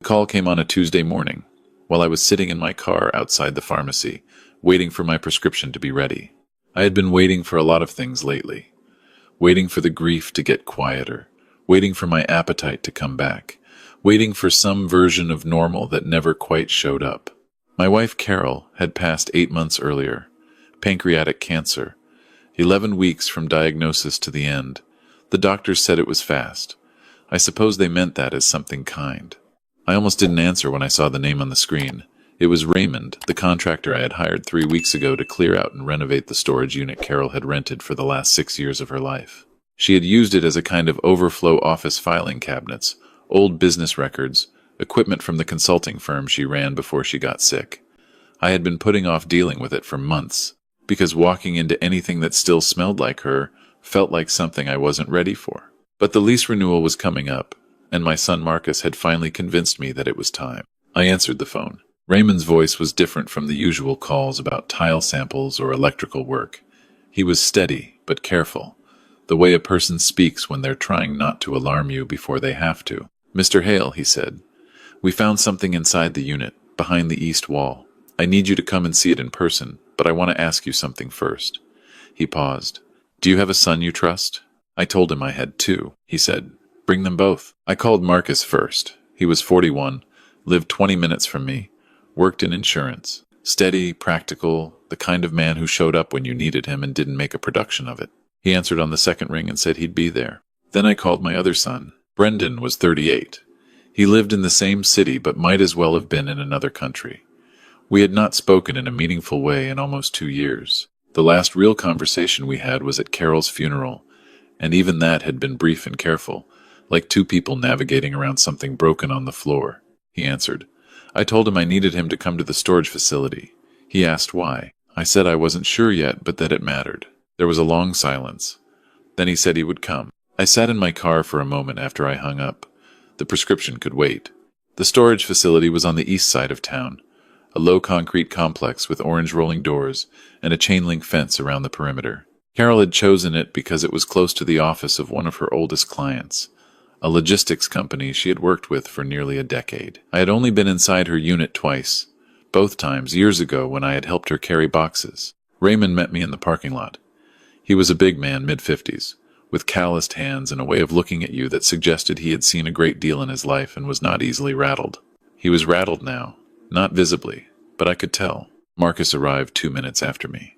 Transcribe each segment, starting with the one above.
The call came on a Tuesday morning, while I was sitting in my car outside the pharmacy, waiting for my prescription to be ready. I had been waiting for a lot of things lately. Waiting for the grief to get quieter, waiting for my appetite to come back, waiting for some version of normal that never quite showed up. My wife Carol had passed 8 months earlier. Pancreatic cancer. 11 weeks from diagnosis to the end. The doctors said it was fast. I suppose they meant that as something kind. I almost didn't answer when I saw the name on the screen. It was Raymond, the contractor I had hired 3 weeks ago to clear out and renovate the storage unit Carol had rented for the last 6 years of her life. She had used it as a kind of overflow office filing cabinets, old business records, equipment from the consulting firm she ran before she got sick. I had been putting off dealing with it for months, because walking into anything that still smelled like her felt like something I wasn't ready for. But the lease renewal was coming up, and my son Marcus had finally convinced me that it was time. I answered the phone. Raymond's voice was different from the usual calls about tile samples or electrical work. He was steady, but careful, the way a person speaks when they're trying not to alarm you before they have to. "Mr. Hale," he said, "we found something inside the unit, behind the east wall. I need you to come and see it in person, but I want to ask you something first." He paused. "Do you have a son you trust?" I told him I had 2. He said, "Bring them both." I called Marcus first. He was 41, lived 20 minutes from me, worked in insurance. Steady, practical, the kind of man who showed up when you needed him and didn't make a production of it. He answered on the second ring and said he'd be there. Then I called my other son. Brendan was 38. He lived in the same city but might as well have been in another country. We had not spoken in a meaningful way in almost 2 years. The last real conversation we had was at Carol's funeral, and even that had been brief and careful, like 2 people navigating around something broken on the floor. He answered. I told him I needed him to come to the storage facility. He asked why. I said I wasn't sure yet, but that it mattered. There was a long silence. Then he said he would come. I sat in my car for a moment after I hung up. The prescription could wait. The storage facility was on the east side of town, a low concrete complex with orange rolling doors and a chain-link fence around the perimeter. Carol had chosen it because it was close to the office of one of her oldest clients, a logistics company she had worked with for nearly a decade. I had only been inside her unit twice, both times years ago when I had helped her carry boxes. Raymond met me in the parking lot. He was a big man, mid-50s, with calloused hands and a way of looking at you that suggested he had seen a great deal in his life and was not easily rattled. He was rattled now, not visibly, but I could tell. Marcus arrived 2 minutes after me.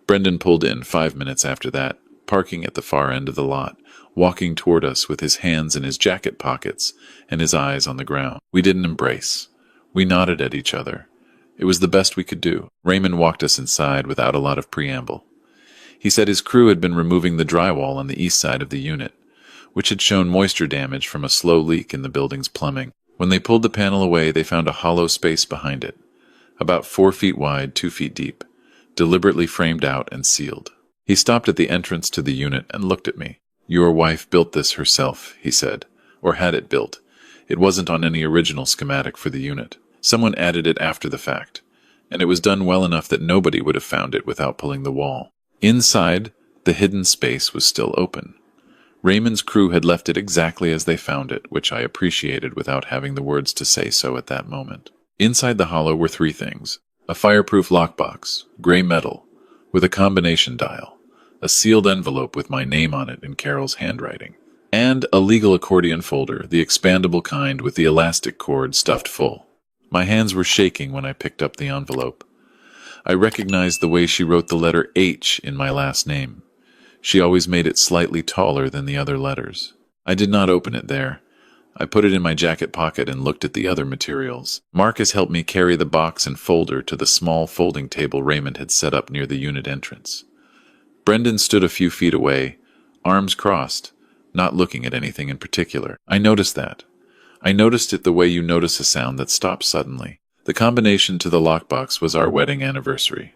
Brendan pulled in 5 minutes after that, parking at the far end of the lot, walking toward us with his hands in his jacket pockets and his eyes on the ground. We didn't embrace. We nodded at each other. It was the best we could do. Raymond walked us inside without a lot of preamble. He said his crew had been removing the drywall on the east side of the unit, which had shown moisture damage from a slow leak in the building's plumbing. When they pulled the panel away, they found a hollow space behind it, about 4 feet wide, 2 feet deep, deliberately framed out and sealed. He stopped at the entrance to the unit and looked at me. "Your wife built this herself," he said, "or had it built. It wasn't on any original schematic for the unit. Someone added it after the fact, and it was done well enough that nobody would have found it without pulling the wall." Inside, the hidden space was still open. Raymond's crew had left it exactly as they found it, which I appreciated without having the words to say so at that moment. Inside the hollow were 3 things: a fireproof lockbox, gray metal, with a combination dial, a sealed envelope with my name on it in Carol's handwriting, and a legal accordion folder, the expandable kind with the elastic cord stuffed full. My hands were shaking when I picked up the envelope. I recognized the way she wrote the letter H in my last name. She always made it slightly taller than the other letters. I did not open it there. I put it in my jacket pocket and looked at the other materials. Marcus helped me carry the box and folder to the small folding table Raymond had set up near the unit entrance. Brendan stood a few feet away, arms crossed, not looking at anything in particular. I noticed that. I noticed it the way you notice a sound that stops suddenly. The combination to the lockbox was our wedding anniversary.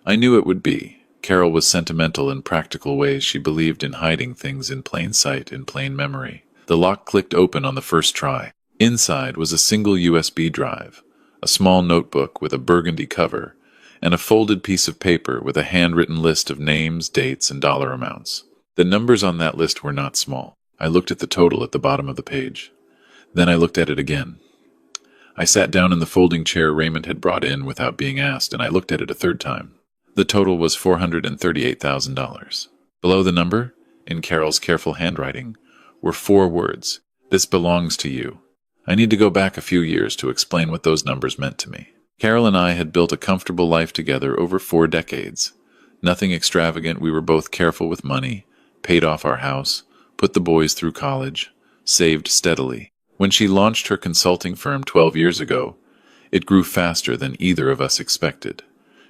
I knew it would be. Carol was sentimental in practical ways. She believed in hiding things in plain sight, in plain memory. The lock clicked open on the first try. Inside was a single USB drive, a small notebook with a burgundy cover, and a folded piece of paper with a handwritten list of names, dates, and dollar amounts. The numbers on that list were not small. I looked at the total at the bottom of the page. Then I looked at it again. I sat down in the folding chair Raymond had brought in without being asked, and I looked at it a third time. The total was $438,000. Below the number, in Carol's careful handwriting, were 4 words. This belongs to you. I need to go back a few years to explain what those numbers meant to me. Carol and I had built a comfortable life together over 4 decades. Nothing extravagant, we were both careful with money, paid off our house, put the boys through college, saved steadily. When she launched her consulting firm 12 years ago, it grew faster than either of us expected.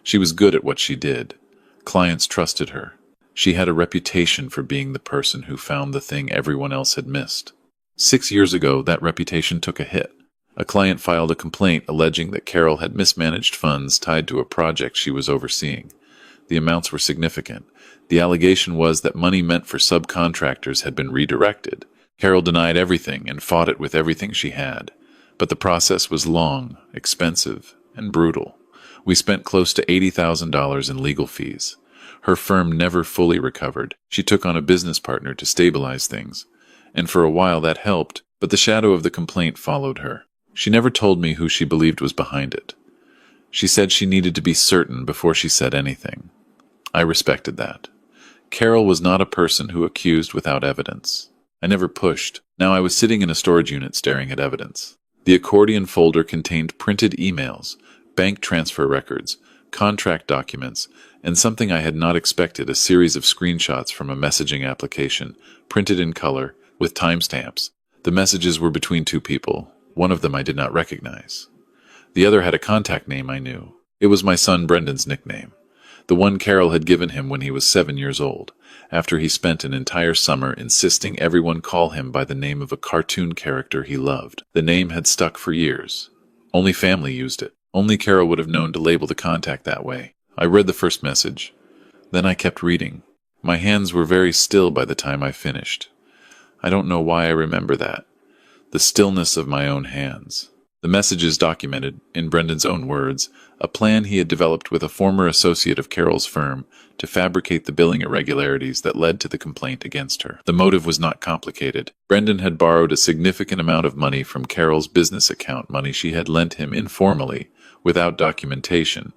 She was good at what she did. Clients trusted her. She had a reputation for being the person who found the thing everyone else had missed. 6 years ago, that reputation took a hit. A client filed a complaint alleging that Carol had mismanaged funds tied to a project she was overseeing. The amounts were significant. The allegation was that money meant for subcontractors had been redirected. Carol denied everything and fought it with everything she had. But the process was long, expensive, and brutal. We spent close to $80,000 in legal fees. Her firm never fully recovered. She took on a business partner to stabilize things. And for a while that helped, but the shadow of the complaint followed her. She never told me who she believed was behind it. She said she needed to be certain before she said anything. I respected that. Carol was not a person who accused without evidence. I never pushed. Now I was sitting in a storage unit staring at evidence. The accordion folder contained printed emails, bank transfer records, contract documents, and something I had not expected, a series of screenshots from a messaging application, printed in color, with timestamps. The messages were between 2 people. One of them I did not recognize. The other had a contact name I knew. It was my son Brendan's nickname, the one Carol had given him when he was 7 years old, after he spent an entire summer insisting everyone call him by the name of a cartoon character he loved. The name had stuck for years. Only family used it. Only Carol would have known to label the contact that way. I read the first message. Then I kept reading. My hands were very still by the time I finished. I don't know why I remember that. The stillness of my own hands. The messages documented, in Brendan's own words, a plan he had developed with a former associate of Carol's firm to fabricate the billing irregularities that led to the complaint against her. The motive was not complicated. Brendan had borrowed a significant amount of money from Carol's business account, money she had lent him informally, without documentation,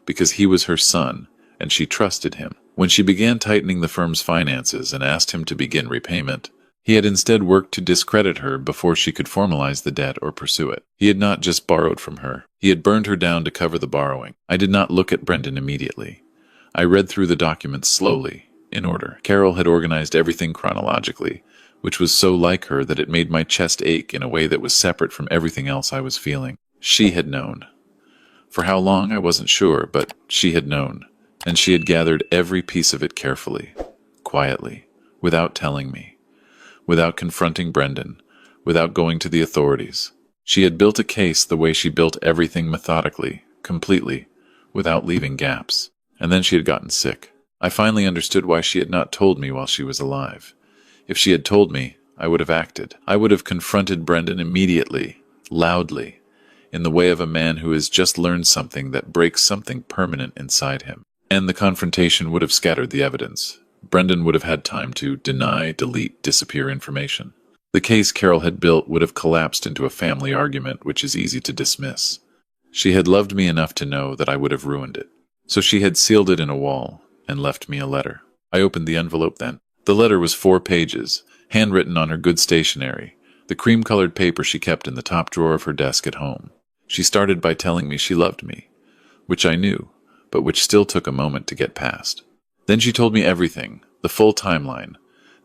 because he was her son, and she trusted him. When she began tightening the firm's finances and asked him to begin repayment, he had instead worked to discredit her before she could formalize the debt or pursue it. He had not just borrowed from her. He had burned her down to cover the borrowing. I did not look at Brendan immediately. I read through the documents slowly, in order. Carol had organized everything chronologically, which was so like her that it made my chest ache in a way that was separate from everything else I was feeling. She had known. For how long, I wasn't sure, but she had known. And she had gathered every piece of it carefully, quietly, without telling me. Without confronting Brendan, without going to the authorities. She had built a case the way she built everything, methodically, completely, without leaving gaps. And then she had gotten sick. I finally understood why she had not told me while she was alive. If she had told me, I would have acted. I would have confronted Brendan immediately, loudly, in the way of a man who has just learned something that breaks something permanent inside him. And the confrontation would have scattered the evidence. Brendan would have had time to deny, delete, disappear information. The case Carol had built would have collapsed into a family argument, which is easy to dismiss. She had loved me enough to know that I would have ruined it. So she had sealed it in a wall and left me a letter. I opened the envelope then. The letter was 4 pages, handwritten on her good stationery, the cream-colored paper she kept in the top drawer of her desk at home. She started by telling me she loved me, which I knew, but which still took a moment to get past. Then she told me everything, the full timeline,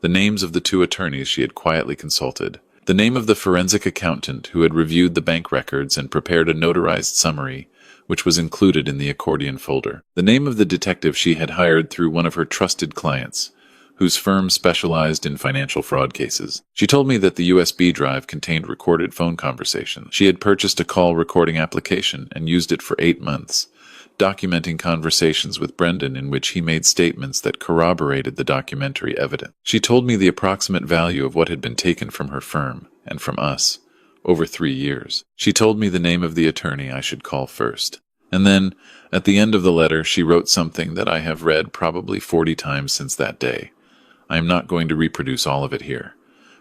the names of the 2 attorneys she had quietly consulted, the name of the forensic accountant who had reviewed the bank records and prepared a notarized summary, which was included in the accordion folder, the name of the detective she had hired through one of her trusted clients, whose firm specialized in financial fraud cases. She told me that the USB drive contained recorded phone conversations. She had purchased a call recording application and used it for 8 months, documenting conversations with Brendan in which he made statements that corroborated the documentary evidence. She told me the approximate value of what had been taken from her firm, and from us, over 3 years. She told me the name of the attorney I should call first. And then, at the end of the letter, she wrote something that I have read probably 40 times since that day. I am not going to reproduce all of it here,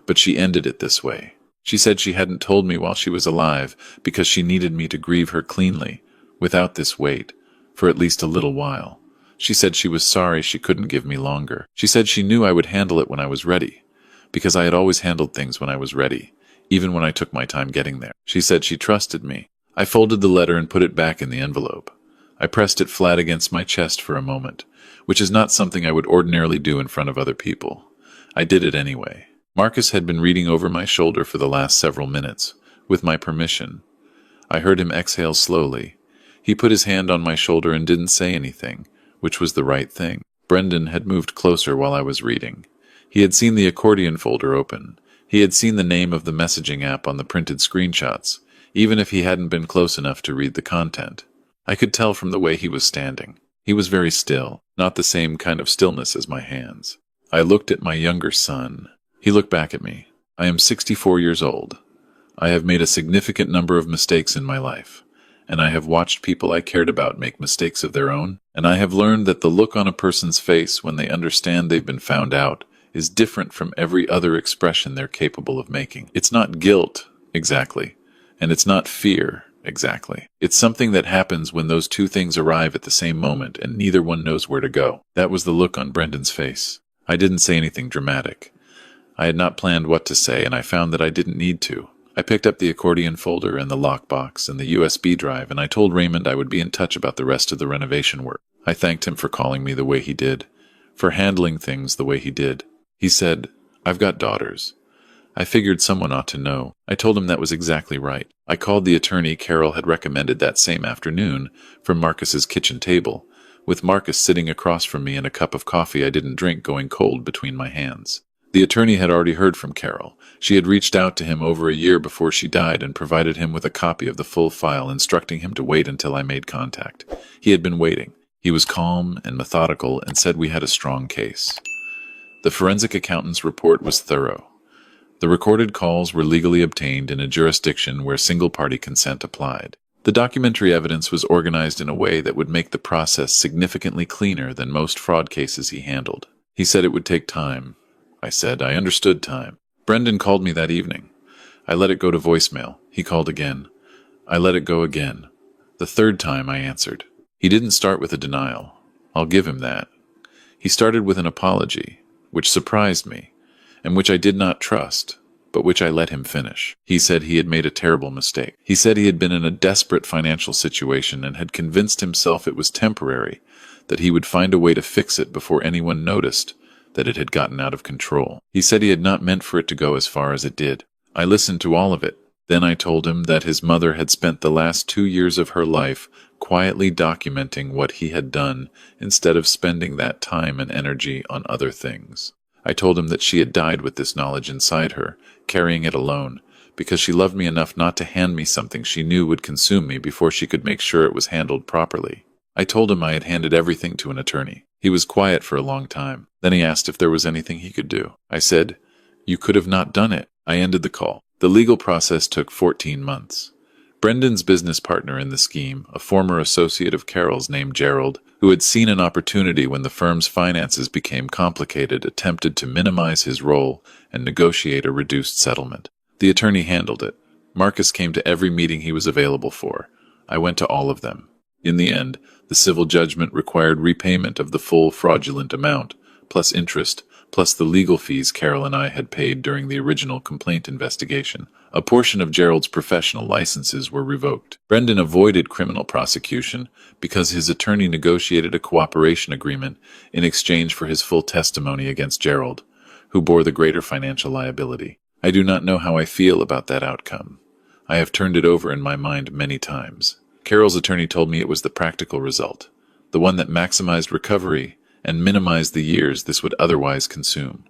but she ended it this way. She said she hadn't told me while she was alive because she needed me to grieve her cleanly, without this weight, for at least a little while. She said she was sorry she couldn't give me longer. She said she knew I would handle it when I was ready, because I had always handled things when I was ready, even when I took my time getting there. She said she trusted me. I folded the letter and put it back in the envelope. I pressed it flat against my chest for a moment, which is not something I would ordinarily do in front of other people. I did it anyway. Marcus had been reading over my shoulder for the last several minutes, with my permission. I heard him exhale slowly. He put his hand on my shoulder and didn't say anything, which was the right thing. Brendan had moved closer while I was reading. He had seen the accordion folder open. He had seen the name of the messaging app on the printed screenshots, even if he hadn't been close enough to read the content. I could tell from the way he was standing. He was very still, not the same kind of stillness as my hands. I looked at my younger son. He looked back at me. I am 64 years old. I have made a significant number of mistakes in my life, and I have watched people I cared about make mistakes of their own, and I have learned that the look on a person's face when they understand they've been found out is different from every other expression they're capable of making. It's not guilt, exactly, and it's not fear, exactly. It's something that happens when those two things arrive at the same moment and neither one knows where to go. That was the look on Brendan's face. I didn't say anything dramatic. I had not planned what to say, and I found that I didn't need to. I picked up the accordion folder and the lockbox and the USB drive, and I told Raymond I would be in touch about the rest of the renovation work. I thanked him for calling me the way he did, for handling things the way he did. He said, "I've got daughters." I figured someone ought to know. I told him that was exactly right. I called the attorney Carol had recommended that same afternoon from Marcus's kitchen table, with Marcus sitting across from me and a cup of coffee I didn't drink going cold between my hands. The attorney had already heard from Carol. She had reached out to him over a year before she died and provided him with a copy of the full file, instructing him to wait until I made contact. He had been waiting. He was calm and methodical and said we had a strong case. The forensic accountant's report was thorough. The recorded calls were legally obtained in a jurisdiction where single-party consent applied. The documentary evidence was organized in a way that would make the process significantly cleaner than most fraud cases he handled. He said it would take time. I said I understood time. Brendan called me that evening. I let it go to voicemail. He called again. I let it go again. The third time I answered. He didn't start with a denial. I'll give him that. He started with an apology, which surprised me, and which I did not trust, but which I let him finish. He said he had made a terrible mistake. He said he had been in a desperate financial situation and had convinced himself it was temporary, that he would find a way to fix it before anyone noticed that it had gotten out of control. He said he had not meant for it to go as far as it did. I listened to all of it. Then I told him that his mother had spent the last 2 years of her life quietly documenting what he had done instead of spending that time and energy on other things. I told him that she had died with this knowledge inside her, carrying it alone, because she loved me enough not to hand me something she knew would consume me before she could make sure it was handled properly. I told him I had handed everything to an attorney. He was quiet for a long time. Then he asked if there was anything he could do. I said, "You could have not done it." I ended the call. The legal process took 14 months. Brendan's business partner in the scheme, a former associate of Carol's named Gerald, who had seen an opportunity when the firm's finances became complicated, attempted to minimize his role and negotiate a reduced settlement. The attorney handled it. Marcus came to every meeting he was available for. I went to all of them. In the end, the civil judgment required repayment of the full fraudulent amount, plus interest, plus the legal fees Carol and I had paid during the original complaint investigation. A portion of Gerald's professional licenses were revoked. Brendan avoided criminal prosecution because his attorney negotiated a cooperation agreement in exchange for his full testimony against Gerald, who bore the greater financial liability. I do not know how I feel about that outcome. I have turned it over in my mind many times. Carol's attorney told me it was the practical result, the one that maximized recovery and minimized the years this would otherwise consume.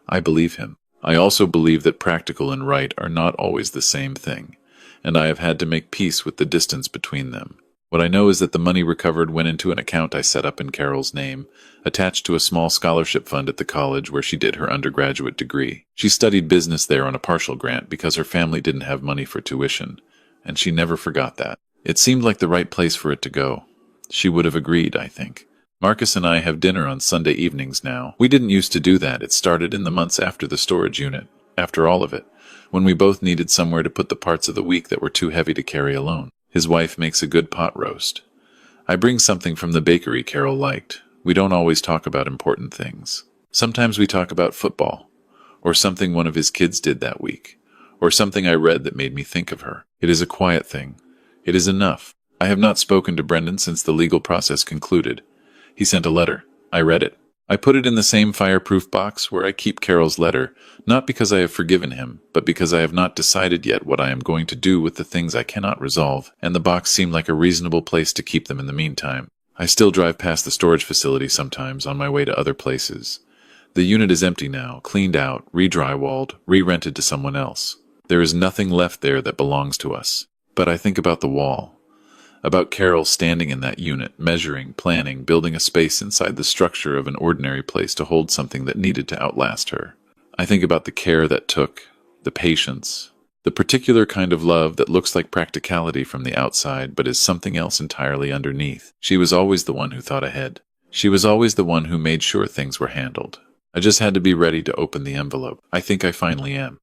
I believe him. I also believe that practical and right are not always the same thing, and I have had to make peace with the distance between them. What I know is that the money recovered went into an account I set up in Carol's name, attached to a small scholarship fund at the college where she did her undergraduate degree. She studied business there on a partial grant because her family didn't have money for tuition, and she never forgot that. It seemed like the right place for it to go. She would have agreed, I think. Marcus and I have dinner on Sunday evenings now. We didn't used to do that. It started in the months after the storage unit. After all of it, when we both needed somewhere to put the parts of the week that were too heavy to carry alone. His wife makes a good pot roast. I bring something from the bakery Carol liked. We don't always talk about important things. Sometimes we talk about football, or something one of his kids did that week, or something I read that made me think of her. It is a quiet thing. It is enough. I have not spoken to Brendan since the legal process concluded. He sent a letter. I read it. I put it in the same fireproof box where I keep Carol's letter, not because I have forgiven him, but because I have not decided yet what I am going to do with the things I cannot resolve, and the box seemed like a reasonable place to keep them in the meantime. I still drive past the storage facility sometimes on my way to other places. The unit is empty now, cleaned out, re-drywalled, re-rented to someone else. There is nothing left there that belongs to us. But I think about the wall. About Carol standing in that unit, measuring, planning, building a space inside the structure of an ordinary place to hold something that needed to outlast her. I think about the care that took, the patience, the particular kind of love that looks like practicality from the outside but is something else entirely underneath. She was always the one who thought ahead. She was always the one who made sure things were handled. I just had to be ready to open the envelope. I think I finally am.